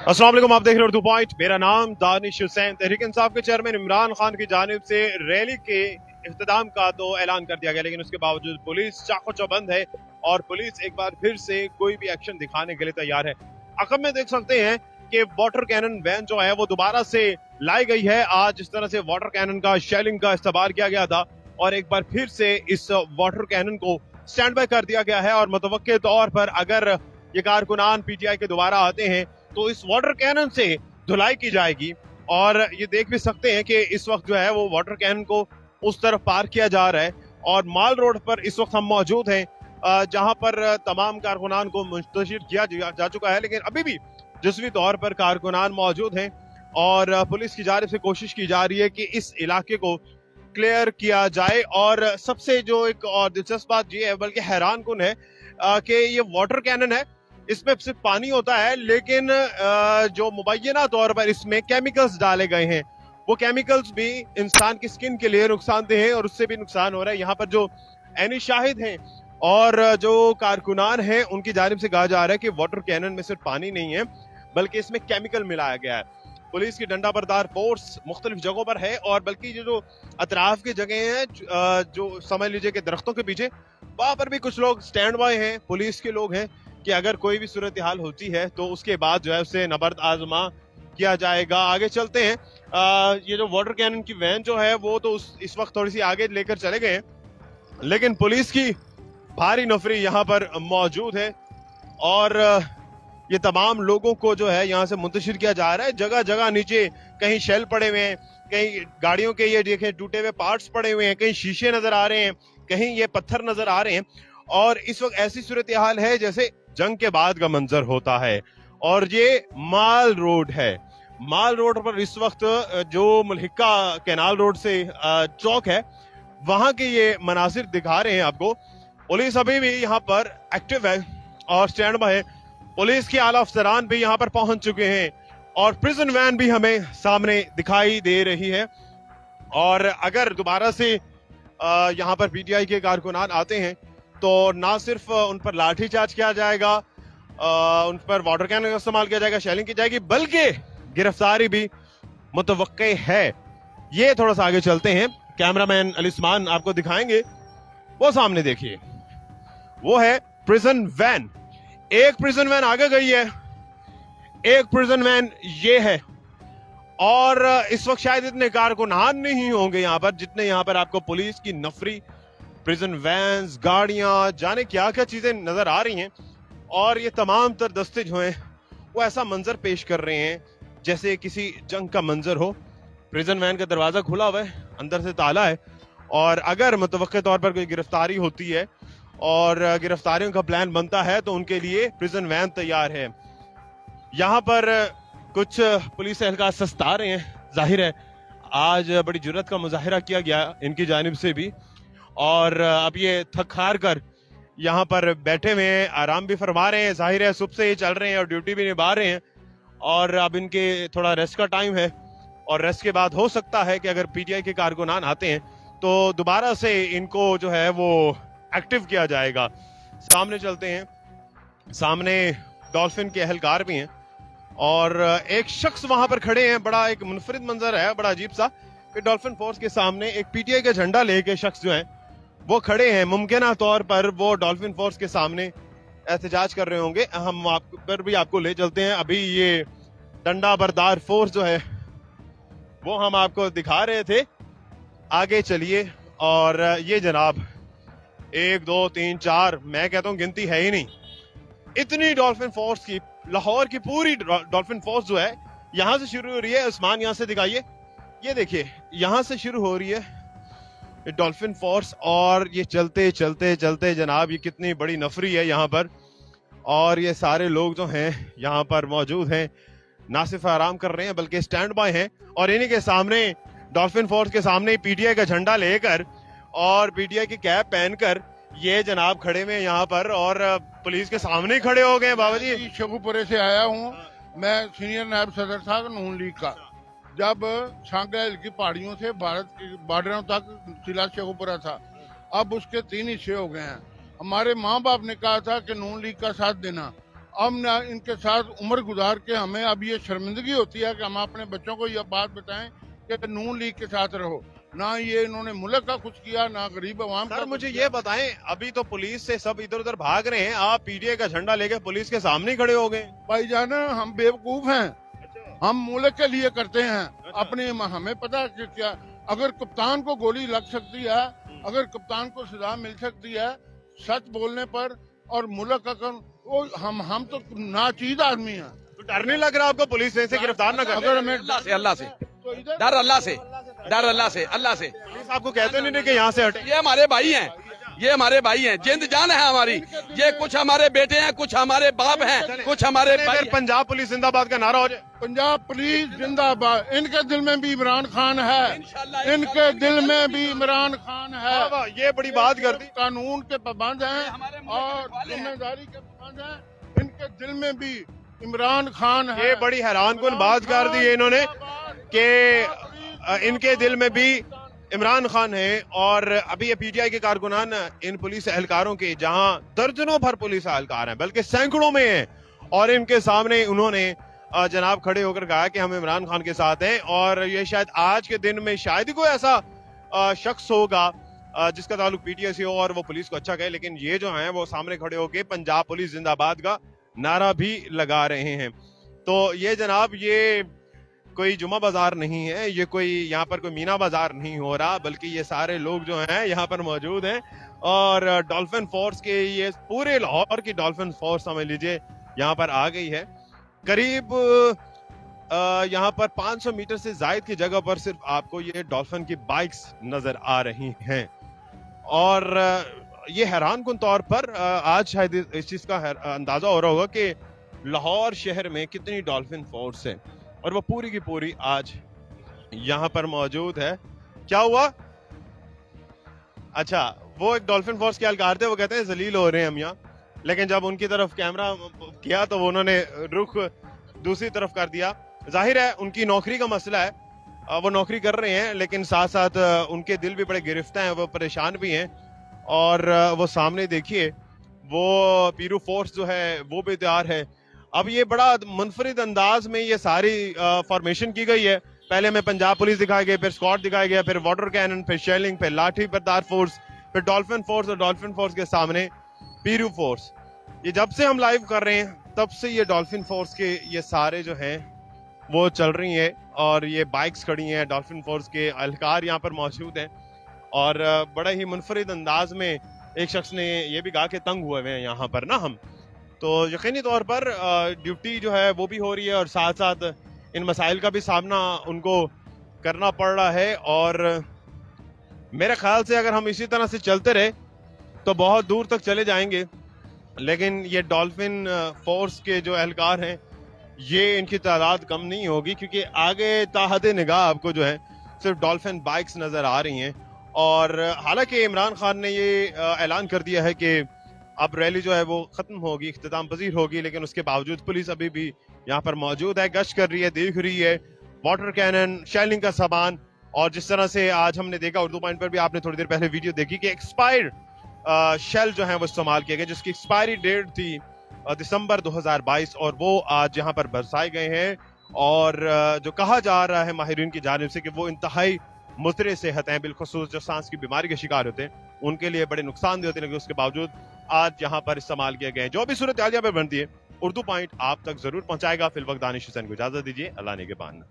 अस्सलाम वालेकुम, आप देख रहे हो उर्दू पॉइंट। मेरा नाम दानिश हुसैन। तहरीक इंसाफ के चेयरमैन इमरान खान की जानिब से रैली के इख्तिताम का तो ऐलान कर दिया गया, लेकिन उसके बावजूद पुलिस चाको चौबंद है और पुलिस एक बार फिर से कोई भी एक्शन दिखाने के लिए तैयार है। अकब में देख सकते हैं कि वाटर कैनन वैन जो है वो दोबारा से लाई गई है। आज जिस तरह से वाटर कैनन का शेलिंग का इस्तेमाल किया गया था और एक बार फिर से इस वाटर कैनन को स्टैंड बाय कर दिया गया है और मुतवक्के तौर पर अगर ये कारकुनान पीटीआई के दोबारा आते हैं तो इस वाटर कैनन से धुलाई की जाएगी। और ये देख भी सकते हैं कि इस वक्त जो है वो वाटर कैनन को उस तरफ पार किया जा रहा है और माल रोड पर इस वक्त हम मौजूद हैं, जहां पर तमाम कारकुनान को मुंतशिर किया जा चुका है, लेकिन अभी भी जज़वी तौर पर कारकुनान मौजूद हैं और पुलिस की जानिब से कोशिश की जा रही है कि इस इलाके को क्लियर किया जाए। और सबसे जो एक और दिलचस्प बात ये है, बल्कि हैरान कुन है, कि ये वाटर कैनन है, इसमें सिर्फ पानी होता है, लेकिन जो मुबैना तौर पर इसमें केमिकल्स डाले गए हैं, वो केमिकल्स भी इंसान की स्किन के लिए नुकसानदेह हैं और उससे भी नुकसान हो रहा है। यहाँ पर जो ऐनी शाहिद हैं और जो कारकुनान हैं उनकी जानिब से कहा जा रहा है कि वाटर कैनन में सिर्फ पानी नहीं है बल्कि इसमें केमिकल मिलाया गया है। पुलिस की डंडा बरदार फोर्स मुख्तलिफ जगहों पर है और बल्कि ये जो अतराफ की जगह हैं, जो समझ लीजिए कि दरख्तों के पीछे, वहां पर भी कुछ लोग स्टैंड बाय हैं, पुलिस के लोग हैं कि अगर कोई भी सूरत हाल होती है तो उसके बाद जो है उसे नबर्द आजमा किया जाएगा। आगे चलते हैं। ये जो वाटर कैनन की वैन जो है वो तो इस वक्त थोड़ी सी आगे लेकर चले गए हैं, लेकिन पुलिस की भारी नफरी यहाँ पर मौजूद है और ये तमाम लोगों को जो है यहाँ से मुंतशिर किया जा रहा है। जगह जगह नीचे कहीं शेल पड़े हुए हैं, कहीं गाड़ियों के ये देखें टूटे हुए पार्ट्स पड़े हुए हैं, कहीं शीशे नजर आ रहे हैं, कहीं ये पत्थर नजर आ रहे हैं और इस वक्त ऐसी सूरत हाल है जैसे जंग के बाद का मंजर होता है। और ये माल रोड है। माल रोड पर इस वक्त जो मुल्हिका कैनाल रोड से चौक है वहां के ये मनासिर दिखा रहे हैं आपको। पुलिस अभी भी यहाँ पर एक्टिव है और स्टैंड बाय है। पुलिस के आला अफसरान भी यहाँ पर पहुंच चुके हैं और प्रिजन वैन भी हमें सामने दिखाई दे रही है। और अगर दोबारा से यहाँ पर पीटीआई के कारकुनान आते हैं तो ना सिर्फ उन पर लाठीचार्ज किया जाएगा, उन पर वाटर कैनन का इस्तेमाल किया जाएगा, शेलिंग की जाएगी, बल्कि गिरफ्तारी भी मुतवक्के है। ये थोड़ा सा आगे चलते हैं, कैमरामैन अलिस्मान आपको दिखाएंगे। वो सामने देखिए, वो है प्रिजन वैन। एक प्रिजन वैन आगे गई है, एक प्रिजन वैन ये है और इस वक्त शायद इतने कारकुनान नहीं होंगे यहाँ पर जितने यहाँ पर आपको पुलिस की नफरी, प्रिजन वैन्स, गाड़ियां, जाने क्या क्या चीजें नजर आ रही हैं। और ये तमाम तर दस्ते जो हैं वो ऐसा मंजर पेश कर रहे हैं जैसे किसी जंग का मंजर हो। प्रिजन वैन का दरवाजा खुला हुआ है, अंदर से ताला है और अगर मुतवक्के तौर पर कोई गिरफ्तारी होती है और गिरफ्तारियों का प्लान बनता है तो उनके लिए प्रिजन वैन तैयार है। यहाँ पर कुछ पुलिस एहलकार सस्ता रहे हैं, जाहिर है आज बड़ी जुर्रत का मुजाहिरा किया गया इनकी जानिब से भी और अब ये थक हार कर यहाँ पर बैठे हुए हैं, आराम भी फरमा रहे हैं। जाहिर है सुबह से ही चल रहे हैं और ड्यूटी भी निभा रहे हैं और अब इनके थोड़ा रेस्ट का टाइम है और रेस्ट के बाद हो सकता है कि अगर पीटीआई के कारकुनान आते हैं तो दोबारा से इनको जो है वो एक्टिव किया जाएगा। सामने चलते हैं, सामने डॉल्फिन के एहलकार भी हैं और एक शख्स वहां पर खड़े हैं। बड़ा एक मुनफरिद मंजर है, बड़ा अजीब सा, कि डॉल्फिन फोर्स के सामने एक पीटीआई का झंडा लेके शख्स जो है वो खड़े हैं। मुमकिन तौर पर वो डॉल्फिन फोर्स के सामने एहतजाज कर रहे होंगे। हम आप पर भी आपको ले चलते हैं। अभी ये डंडा बरदार फोर्स जो है वो हम आपको दिखा रहे थे, आगे चलिए। और ये जनाब 1 2 3 4, मैं कहता हूं गिनती है ही नहीं, इतनी डॉल्फिन फोर्स की, लाहौर की पूरी डॉल्फिन फोर्स जो है यहां से शुरू हो रही है। उस्मान यहां से दिखाइए, ये देखिए यहां से शुरू हो रही है डॉल्फिन फोर्स और ये चलते चलते चलते जनाब ये कितनी बड़ी नफरी है यहाँ पर। और ये सारे लोग जो हैं यहाँ पर मौजूद हैं, ना सिर्फ आराम कर रहे हैं बल्कि स्टैंड बाय हैं और इन्हीं के सामने डॉल्फिन फोर्स के सामने पीटीआई का झंडा लेकर और पीटीआई की कैप पहनकर ये जनाब खड़े हुए यहाँ पर और पुलिस के सामने ही खड़े हो गए। बाबा जी, शेखुपुरे से आया हूँ, मैं सीनियर नायब सदर था नून लीग का। जब सांगल की पहाड़ियों से भारत के बॉर्डरों तक जिला शेखुपुरा था, अब उसके 3 हिस्से हो गए हैं। हमारे माँ बाप ने कहा था कि नून लीग का साथ देना, अब ना इनके साथ उम्र गुजार के हमें अब ये शर्मिंदगी होती है कि हम अपने बच्चों को यह बात बताएं कि नून लीग के साथ रहो। ना ये इन्होंने मुल्क का कुछ किया, ना गरीब अवाम का। सर मुझे ये बताएं, अभी तो पुलिस से सब इधर उधर भाग रहे हैं, आप पीटीआई का झंडा लेके पुलिस के सामने ही खड़े हो गए। भाईजान हम बेवकूफ हैं, हम मुल्क के लिए करते हैं अपने। हमें पता है कि क्या अगर कप्तान को गोली लग सकती है, अगर कप्तान को सजा मिल सकती है सच बोलने पर और मुल्क का वो हम तो नाचीज आदमी हैं। तो डर नहीं लग रहा आपको पुलिस से गिरफ्तार ना कर? अगर हमें अल्लाह से तो इधर डर अल्लाह से अल्लाह से पुलिस आपको कहते नहीं कि यहाँ से हटे? ये हमारे भाई हैं, ये हमारे भाई हैं, जिंद जान है हमारी। ये कुछ हमारे बेटे हैं, कुछ हमारे बाप हैं, कुछ हमारे भाई फिर हैं। पंजाब पुलिस जिंदाबाद का नारा हो जाए। पंजाब पुलिस जिंदाबाद। इनके दिल में भी इमरान खान है, इंशाल्लाह, इनके दिल में भी इमरान खान है। वाह, ये बड़ी बात कर दी। कानून के पाबंद हैं हमारे मुल्क के और रखवाले हैं। जिम्मेदारी के पाबंद हैं। इनके दिल में भी इमरान खान है। ये बड़ी हैरानकुन बात कर दी है इन्होंने कि इनके दिल में भी इमरान खान है। और अभी ये पीटीआई के कारकुनान इन पुलिस एहलकारों के, जहां दर्जनों भर पुलिस एहलकार हैं, बल्कि सैकड़ों में हैं, और इनके सामने उन्होंने जनाब खड़े होकर कहा कि हम इमरान खान के साथ हैं। और ये शायद आज के दिन में शायद ही कोई ऐसा शख्स होगा जिसका ताल्लुक पीटीआई से हो और वो पुलिस को अच्छा कहे, लेकिन ये जो हैं वो सामने खड़े होकर पंजाब पुलिस जिंदाबाद का नारा भी लगा रहे हैं। तो ये जनाब, ये कोई जुमा बाजार नहीं है, ये कोई यहाँ पर कोई मीना बाजार नहीं हो रहा, बल्कि ये सारे लोग जो हैं यहाँ पर मौजूद हैं। और डॉल्फिन फोर्स के, ये पूरे लाहौर की डॉल्फिन फोर्स समझ लीजिए यहाँ पर आ गई है। करीब यहाँ पर 500 मीटर से ज्यादा की जगह पर सिर्फ आपको ये डॉल्फिन की बाइक्स नजर आ रही हैं। और ये हैरानकुन तौर पर आज शायद इस चीज का अंदाजा हो रहा होगा कि लाहौर शहर में कितनी डॉल्फिन फोर्स है, और वो पूरी की पूरी आज यहाँ पर मौजूद है। क्या हुआ? अच्छा, वो एक डॉल्फिन फोर्स के एहलकार थे, वो कहते हैं जलील हो रहे हैं हम यहाँ, लेकिन जब उनकी तरफ कैमरा किया तो उन्होंने रुख दूसरी तरफ कर दिया। जाहिर है उनकी नौकरी का मसला है, वो नौकरी कर रहे हैं, लेकिन साथ साथ उनके दिल भी बड़े गिरफ्तार हैं, वो परेशान भी हैं। और वो सामने देखिए, वो पीरू फोर्स जो है वो भी तैयार है। अब ये बड़ा मुनफरिद अंदाज में ये सारी फॉर्मेशन की गई है। पहले में पंजाब पुलिस दिखाई गई, फिर स्क्वाड दिखाया गया, फिर वाटर कैनन, फिर शेलिंग, फिर लाठी बरदार फोर्स, फिर डॉल्फिन फोर्स, और डॉल्फिन फोर्स के सामने पीरू फोर्स। ये जब से हम लाइव कर रहे हैं तब से ये डॉल्फिन फोर्स के ये सारे जो हैं वो चल रही हैं, और ये बाइक्स खड़ी हैं। डॉल्फिन फोर्स के एहलकार यहाँ पर मौजूद हैं, और बड़ा ही मुनफरिद अंदाज में एक शख्स ने ये भी कहा कि तंग हुए हैं यहाँ पर ना हम। तो यकीनी तौर पर ड्यूटी जो है वो भी हो रही है, और साथ साथ इन मसाइल का भी सामना उनको करना पड़ रहा है। और मेरे ख्याल से अगर हम इसी तरह से चलते रहे तो बहुत दूर तक चले जाएंगे, लेकिन ये डॉल्फिन फोर्स के जो एहलकार हैं ये इनकी तादाद कम नहीं होगी, क्योंकि आगे ताहते निगाह आपको जो है सिर्फ डॉल्फिन बाइक्स नजर आ रही हैं। और हालांकि इमरान खान ने ये ऐलान कर दिया है कि अब रैली जो है वो खत्म होगी, इख्तिताम पजीर होगी, लेकिन उसके बावजूद पुलिस अभी भी यहाँ पर मौजूद है, गश्त कर रही है, देख रही है। वाटर कैनन, शेलिंग का सामान, और जिस तरह से आज हमने देखा उर्दू पॉइंट पर भी आपने थोड़ी देर पहले वीडियो देखी कि एक्सपायर्ड शेल जो है वो इस्तेमाल किए गए, जिसकी एक्सपायरी डेट थी दिसंबर 2022, और वो आज यहाँ पर बरसाए गए हैं। और जो कहा जा रहा है माहिरीन की जानिब से कि वो इंतहाई मुतरे सेहत हैं, बिलखुसूस जो सांस की बीमारी के शिकार होते हैं उनके लिए बड़े नुकसान होते हैं, लेकिन उसके बावजूद आज यहाँ पर इस्तेमाल किए गए। जो भी सूरत हाल यहाँ पे बनती है उर्दू पॉइंट आप तक जरूर पहुंचाएगा। फिल वक्त दानिश हुसैन को इजाजत दीजिए, अल्लाह ने के बान।